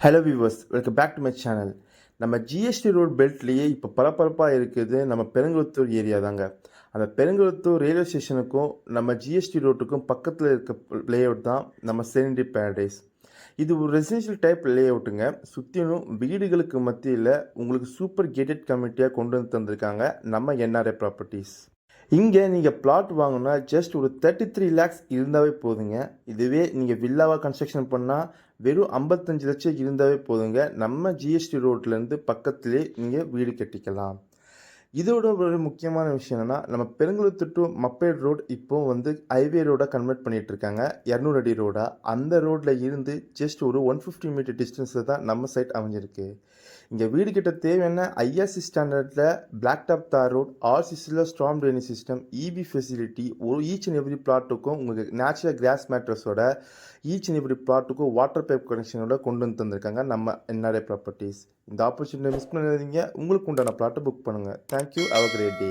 Hello viewers, welcome back to my channel. நம்ம GST road பெல்ட்லேயே இப்போ பரபரப்பாக இருக்குது நம்ம பெருங்குளத்தூர் ஏரியா தாங்க. அந்த பெருங்குளத்தூர் ரயில்வே ஸ்டேஷனுக்கும் நம்ம ஜிஎஸ்டி ரோட்டுக்கும் பக்கத்தில் இருக்க லேஅவுட் தான் நம்ம செரினிட்டி பேரடைஸ். இது ஒரு ரெசிடென்ஷியல் டைப் லேஅவுட்டுங்க. சுற்றிலும் வீடுகளுக்கு மத்தியில் உங்களுக்கு சூப்பர் கேட்டட் கம்யூனிட்டியாக கொண்டு வந்து தந்திருக்காங்க நம்ம என்ஆர்ஐ ப்ராப்பர்ட்டிஸ். இங்கே நீங்கள் பிளாட் வாங்கினா ஜஸ்ட் ஒரு 33 lakhs இருந்தாவே போதுங்க. இதுவே நீங்கள் வில்லாவாக கன்ஸ்ட்ரக்ஷன் பண்ணால் வெறும் 55 லட்சம் இருந்தாவே போதுங்க. நம்ம ஜிஎஸ்டி ரோட்லேருந்து பக்கத்துலேயே நீங்கள் வீடு கட்டிக்கலாம். இதோட ஒரு முக்கியமான விஷயம் என்னென்னா, நம்ம பெருங்குளத்தூர் டு மப்பேட் ரோடு இப்போ ஹைவே ரோடாக கன்வெர்ட் பண்ணிகிட்டு இருக்காங்க. 200 அடி ரோடாக. அந்த ரோட்டில் இருந்து ஜஸ்ட் ஒரு 150 மீட்டர் டிஸ்டன்ஸில் தான் நம்ம சைட் அமைஞ்சிருக்கு. இங்கே வீடு கிட்ட தேவையான ஐஆர்சி ஸ்டாண்டர்டில் பிளாக் டாப் தார் ரோட், ஆர்சிசியில் strong drainage system, EB facility, each and every பிளாட்டுக்கும் உங்களுக்கு நேச்சுரல் கிராஸ் மேட்ரஸோட ஈச் அண்ட் எவ்ரி பிளாட்டுக்கும் வாட்டர் பைப் கனெக்ஷனோட கொண்டு வந்து தந்திருக்காங்க நம்ம என்ஆர்ஐ ப்ராப்பர்ட்டிஸ். இந்த ஆப்பர்ச்சுனிட்டி மிஸ் பண்ணாதீங்க. உங்களுக்கு உண்டான பிளாட்டை புக் பண்ணுங்கள். Thank you. Have a great day.